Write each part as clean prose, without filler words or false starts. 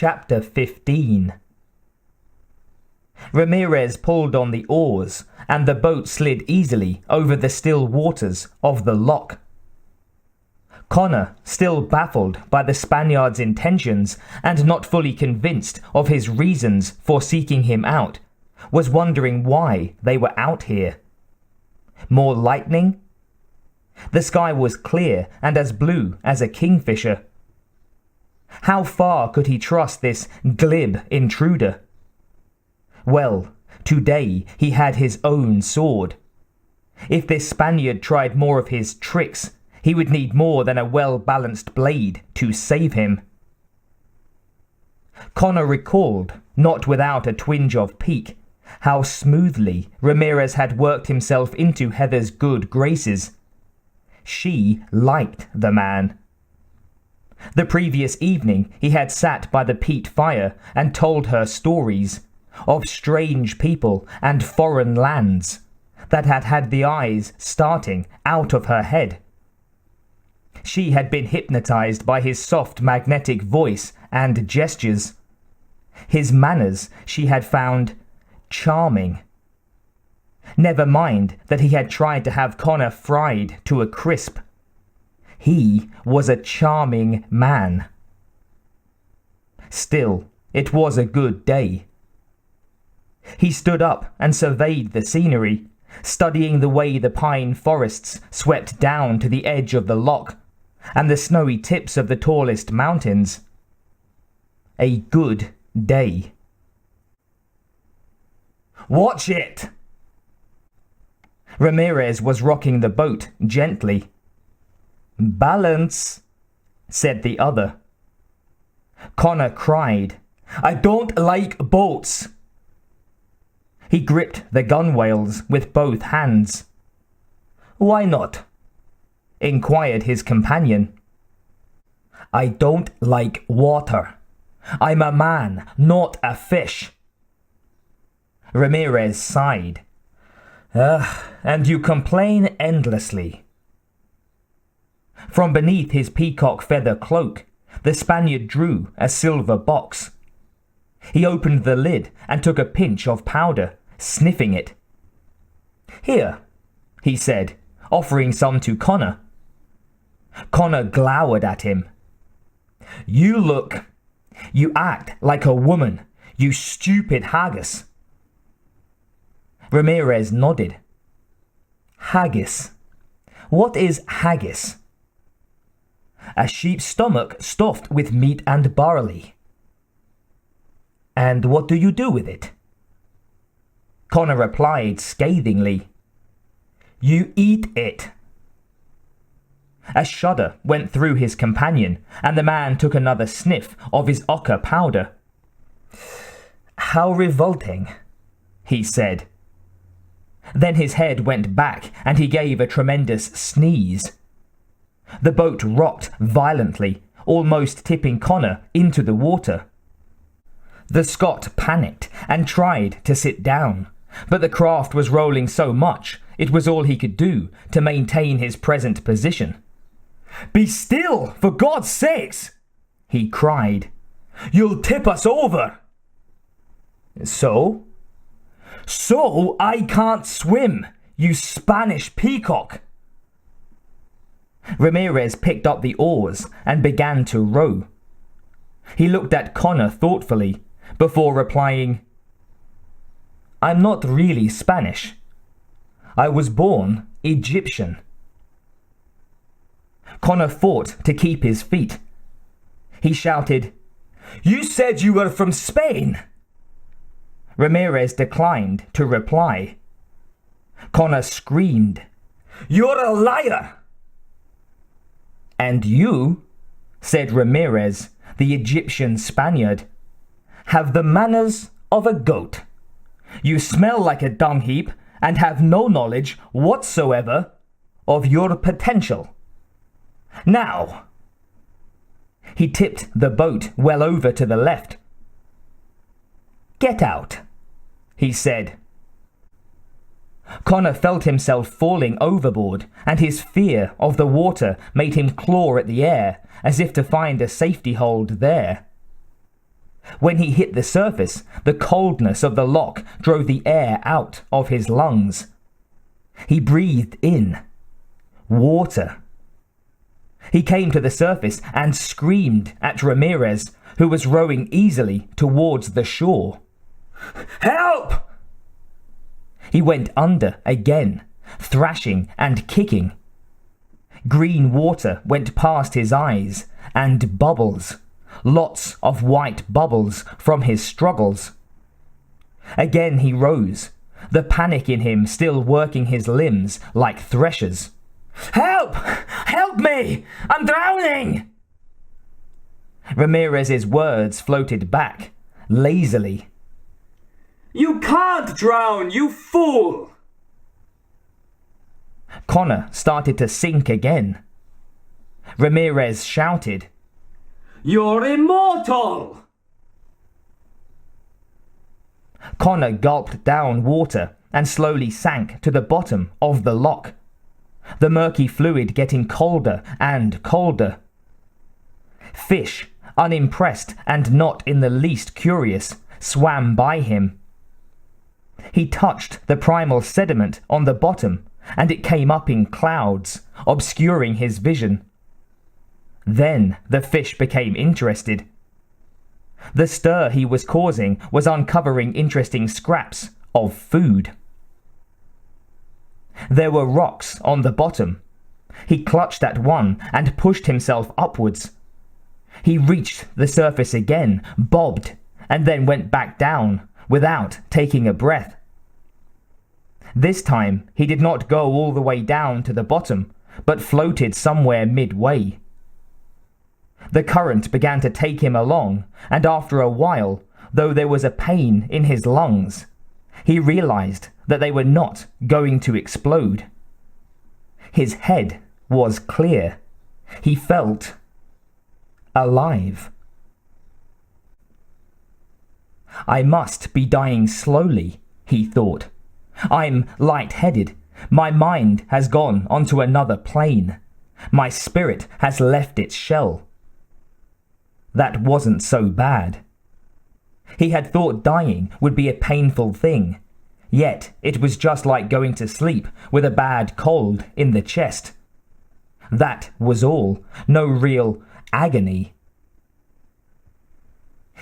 Chapter 15. Ramirez pulled on the oars, and the boat slid easily over the still waters of the loch. Connor, still baffled by the Spaniard's intentions and not fully convinced of his reasons for seeking him out, was wondering why they were out here. More lightning? The sky was clear and as blue as a kingfisher. How far could he trust this glib intruder? Well, today he had his own sword. If this Spaniard tried more of his tricks, he would need more than a well-balanced blade to save him. Connor recalled, not without a twinge of pique, how smoothly Ramirez had worked himself into Heather's good graces. She liked the man. The previous evening he had sat by the peat fire and told her stories of strange people and foreign lands that had had the eyes starting out of her head. She had been hypnotized by his soft magnetic voice and gestures. His manners she had found charming. Never mind that he had tried to have Connor fried to a crisp. He was a charming man. Still, it was a good day. He stood up and surveyed the scenery, studying the way the pine forests swept down to the edge of the loch and the snowy tips of the tallest mountains. A good day. "Watch it!" Ramirez was rocking the boat gently. "Balance," said the other. Connor cried, "I don't like boats." He gripped the gunwales with both hands. "Why not?" inquired his companion. "I don't like water. I'm a man, not a fish." Ramirez sighed. And you complain endlessly." From beneath his peacock feather cloak, the Spaniard drew a silver box. He opened the lid and took a pinch of powder, sniffing it. "Here," he said, offering some to Connor. Connor glowered at him. You act like a woman, you stupid haggis." Ramirez nodded. "Haggis. What is haggis?" "A sheep's stomach stuffed with meat and barley." "And what do you do with it?" Connor replied scathingly. "You eat it." A shudder went through his companion, and the man took another sniff of his ochre powder. "How revolting," he said. Then his head went back, and he gave a tremendous sneeze. The boat rocked violently, almost tipping Connor into the water. The Scot panicked and tried to sit down, but the craft was rolling so much it was all he could do to maintain his present position. "Be still, for God's sakes!" he cried. "You'll tip us over." "So?" "So I can't swim, you Spanish peacock." Ramirez picked up the oars and began to row. He looked at Connor thoughtfully before replying, "I'm not really Spanish. I was born Egyptian." Connor fought to keep his feet. He shouted, "You said you were from Spain." Ramirez declined to reply. Connor screamed, "You're a liar!" "And you," said Ramirez, the Egyptian Spaniard, "have the manners of a goat. You smell like a dung heap and have no knowledge whatsoever of your potential. Now," he tipped the boat well over to the left. "Get out," he said. Connor felt himself falling overboard, and his fear of the water made him claw at the air as if to find a safety hold there. When he hit the surface, the coldness of the lock drove the air out of his lungs. He breathed in water. He came to the surface and screamed at Ramirez, who was rowing easily towards the shore. "Help!" He went under again, thrashing and kicking. Green water went past his eyes, and bubbles, lots of white bubbles from his struggles. Again he rose, the panic in him still working his limbs like threshers. "Help! Help me! I'm drowning!" Ramirez's words floated back, lazily. "You can't drown, you fool!" Connor started to sink again. Ramirez shouted, "You're immortal!" Connor gulped down water and slowly sank to the bottom of the lock, the murky fluid getting colder and colder. Fish, unimpressed and not in the least curious, swam by him. He touched the primal sediment on the bottom, and it came up in clouds, obscuring his vision. Then the fish became interested. The stir he was causing was uncovering interesting scraps of food. There were rocks on the bottom. He clutched at one and pushed himself upwards. He reached the surface again, bobbed, and then went back down without taking a breath. This time he did not go all the way down to the bottom, but floated somewhere midway. The current began to take him along, and after a while, though there was a pain in his lungs, he realized that they were not going to explode. His head was clear. He felt alive. I must be dying slowly, he thought. I'm light-headed. My mind has gone onto another plane. My spirit has left its shell. That wasn't so bad. He had thought dying would be a painful thing, yet it was just like going to sleep with a bad cold in the chest. That was all, no real agony.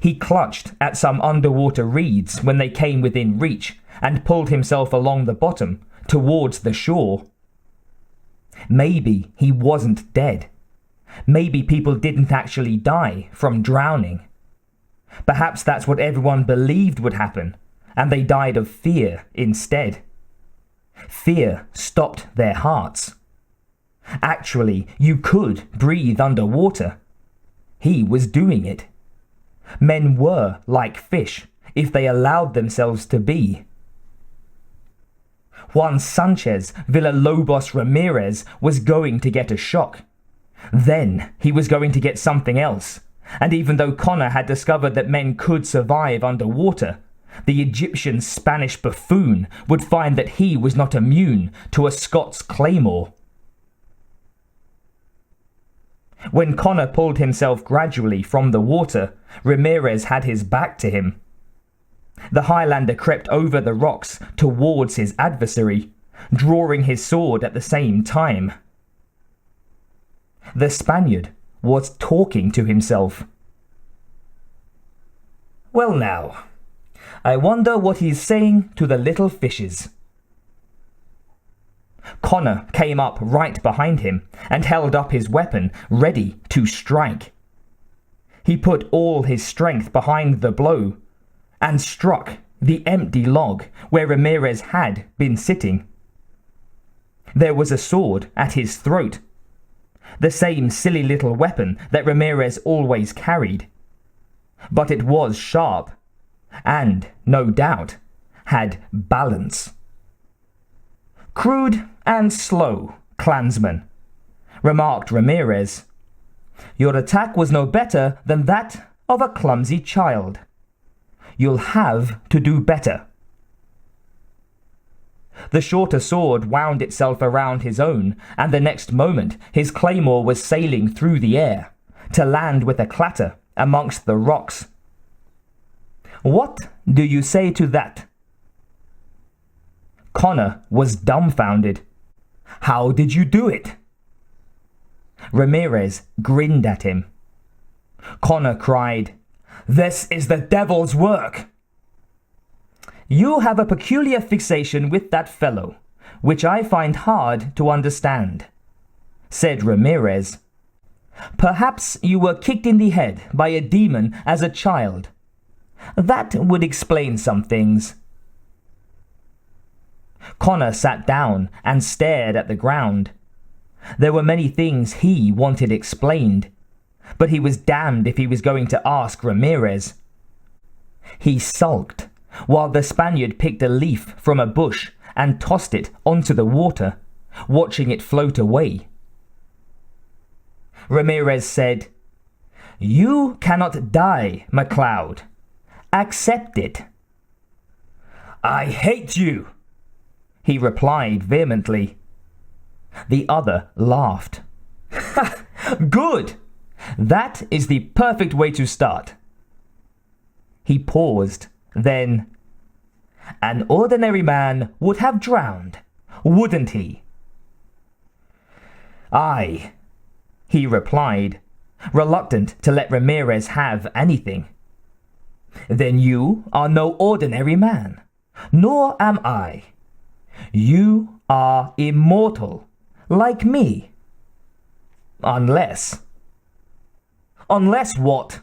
He clutched at some underwater reeds when they came within reach and pulled himself along the bottom towards the shore. Maybe he wasn't dead. Maybe people didn't actually die from drowning. Perhaps that's what everyone believed would happen, and they died of fear instead. Fear stopped their hearts. Actually, you could breathe underwater. He was doing it. Men were like fish if they allowed themselves to be. Juan Sanchez Villalobos Ramirez was going to get a shock. Then he was going to get something else. And even though Connor had discovered that men could survive underwater, the Egyptian Spanish buffoon would find that he was not immune to a Scots claymore. When Connor pulled himself gradually from the water, Ramirez had his back to him. The Highlander crept over the rocks towards his adversary, drawing his sword at the same time. The Spaniard was talking to himself. Well now, I wonder what he's saying to the little fishes. Connor came up right behind him and held up his weapon, ready to strike. He put all his strength behind the blow and struck the empty log where Ramirez had been sitting. There was a sword at his throat, the same silly little weapon that Ramirez always carried. But it was sharp and, no doubt, had balance. Crude and slow, clansman, remarked Ramirez. Your attack was no better than that of a clumsy child. You'll have to do better. The shorter sword wound itself around his own, and the next moment his claymore was sailing through the air, to land with a clatter amongst the rocks. What do you say to that?" Connor was dumbfounded. "How did you do it?" Ramirez grinned at him. Connor cried, "This is the devil's work." "You have a peculiar fixation with that fellow, which I find hard to understand," said Ramirez. "Perhaps you were kicked in the head by a demon as a child. That would explain some things." Connor sat down and stared at the ground. There were many things he wanted explained, but he was damned if he was going to ask Ramirez. He sulked while the Spaniard picked a leaf from a bush and tossed it onto the water, watching it float away. Ramirez said, "You cannot die, MacLeod. Accept it." "I hate you," he replied vehemently. The other laughed. "Good! That is the perfect way to start." He paused, then, "An ordinary man would have drowned, wouldn't he?" "Aye," he replied, reluctant to let Ramirez have anything. "Then you are no ordinary man, nor am I. You are immortal, like me. Unless..." "Unless what?"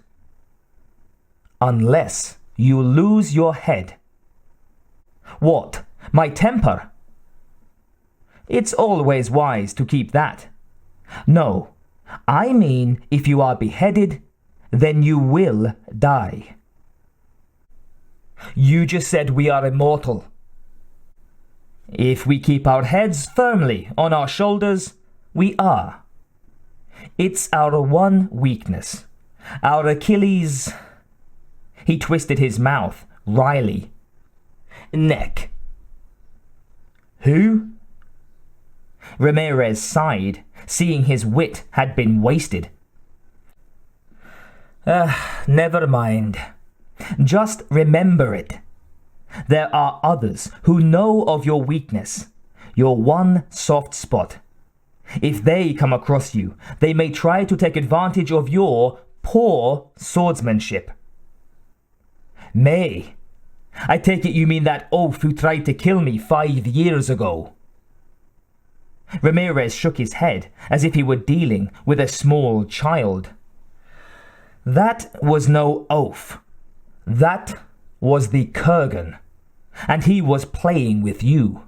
"Unless you lose your head." "What, my temper?" "It's always wise to keep that." "No, I mean if you are beheaded, then you will die." "You just said we are immortal." "If we keep our heads firmly on our shoulders, we are. It's our one weakness. Our Achilles..." He twisted his mouth wryly. "Neck." "Who?" Ramirez sighed, seeing his wit had been wasted. Never mind. Just remember it. There are others who know of your weakness, your one soft spot. If they come across you, they may try to take advantage of your poor swordsmanship." "May? I take it you mean that oaf who tried to kill me 5 years ago." Ramirez shook his head as if he were dealing with a small child. "That was no oaf. That was the Kurgan, and he was playing with you.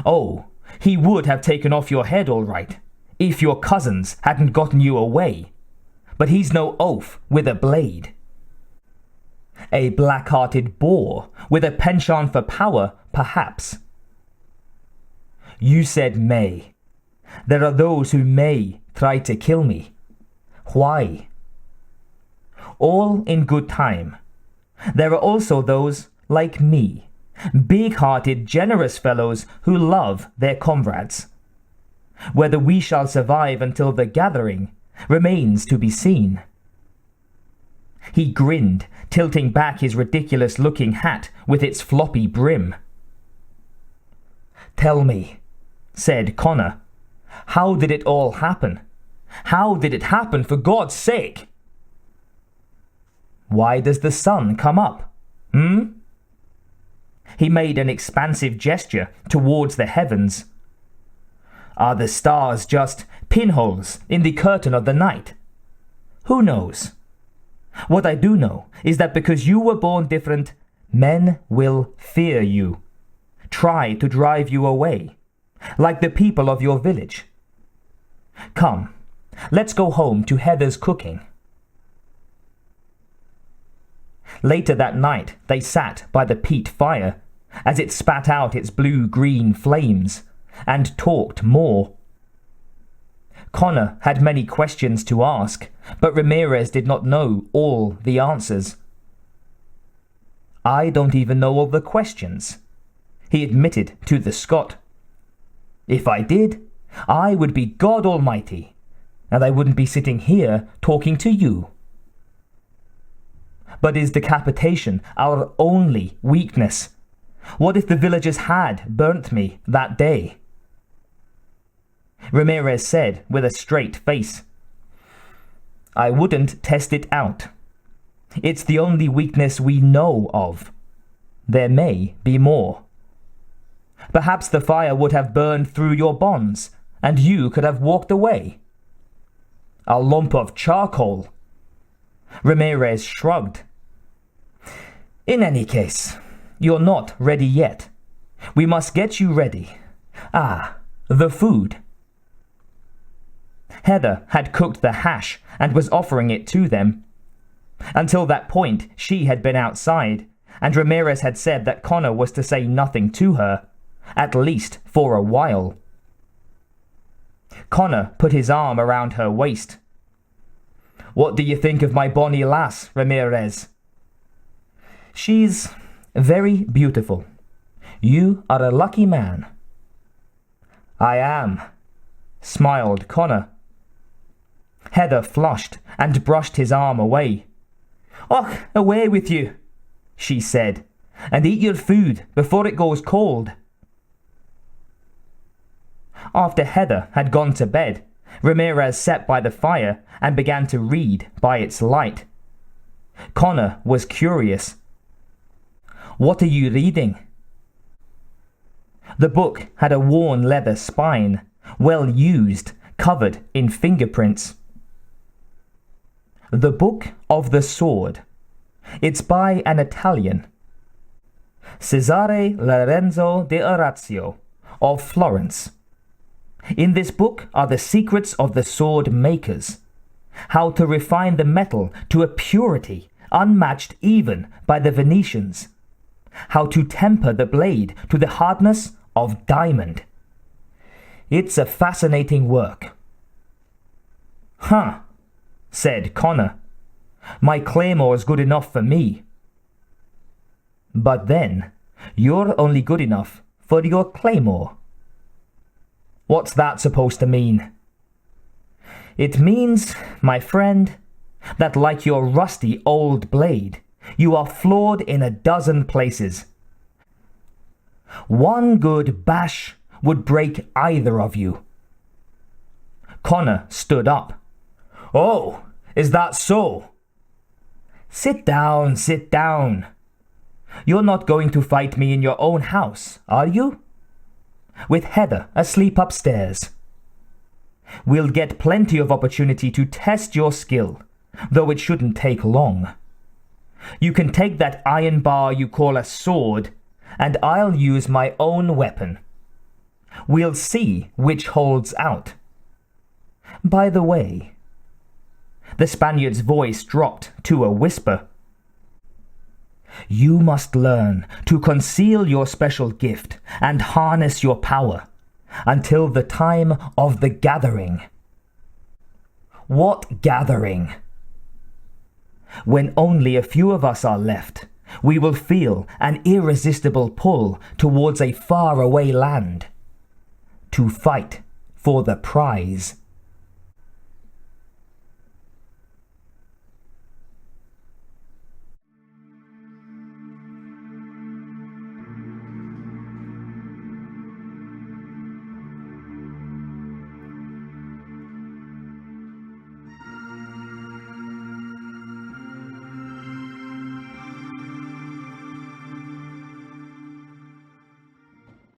Oh, he would have taken off your head all right, if your cousins hadn't gotten you away. But he's no oaf with a blade. A black-hearted boar with a penchant for power, perhaps." "You said may. There are those who may try to kill me. Why?" "All in good time. There are also those like me, big-hearted, generous fellows who love their comrades. Whether we shall survive until the gathering remains to be seen." He grinned, tilting back his ridiculous-looking hat with its floppy brim. "Tell me," said Connor, "how did it all happen? How did it happen, for God's sake?" "Why does the sun come up? He made an expansive gesture towards the heavens. "Are the stars just pinholes in the curtain of the night? Who knows? What I do know is that because you were born different, men will fear you, try to drive you away, like the people of your village. Come, let's go home to Heather's cooking." Later that night, they sat by the peat fire as it spat out its blue-green flames and talked more. Connor had many questions to ask, but Ramirez did not know all the answers. "I don't even know all the questions," he admitted to the Scot. "If I did, I would be God Almighty, and I wouldn't be sitting here talking to you." But is decapitation our only weakness? What if the villagers had burnt me that day? Ramirez said with a straight face, I wouldn't test it out. It's the only weakness we know of. There may be more. Perhaps the fire would have burned through your bonds, and you could have walked away. A lump of charcoal. Ramirez shrugged. In any case, you're not ready yet. We must get you ready. Ah, the food. Heather had cooked the hash and was offering it to them. Until that point, she had been outside, and Ramirez had said that Connor was to say nothing to her, at least for a while. Connor put his arm around her waist. What do you think of my bonny lass, Ramirez? She's very beautiful. You are a lucky man. I am, smiled Connor. Heather flushed and brushed his arm away. Och, away with you, she said, and eat your food before it goes cold. After Heather had gone to bed, Ramirez sat by the fire and began to read by its light. Connor was curious. What are you reading? The book had a worn leather spine, well used, covered in fingerprints. The Book of the Sword. It's by an Italian, Cesare Lorenzo de Orazio, of Florence. In this book are the secrets of the sword makers, how to refine the metal to a purity unmatched even by the Venetians, how to temper the blade to the hardness of diamond. It's a fascinating work. Huh, said Connor. My claymore's good enough for me. But then, you're only good enough for your claymore. What's that supposed to mean? It means, my friend, that like your rusty old blade, you are flawed in a dozen places. One good bash would break either of you. Connor stood up. Oh, is that so? Sit down, sit down. You're not going to fight me in your own house, are you? With Heather asleep upstairs. We'll get plenty of opportunity to test your skill, though it shouldn't take long. You can take that iron bar you call a sword, and I'll use my own weapon. We'll see which holds out. By the way, the Spaniard's voice dropped to a whisper. You must learn to conceal your special gift and harness your power until the time of the gathering. What gathering? When only a few of us are left, we will feel an irresistible pull towards a faraway land to fight for the prize.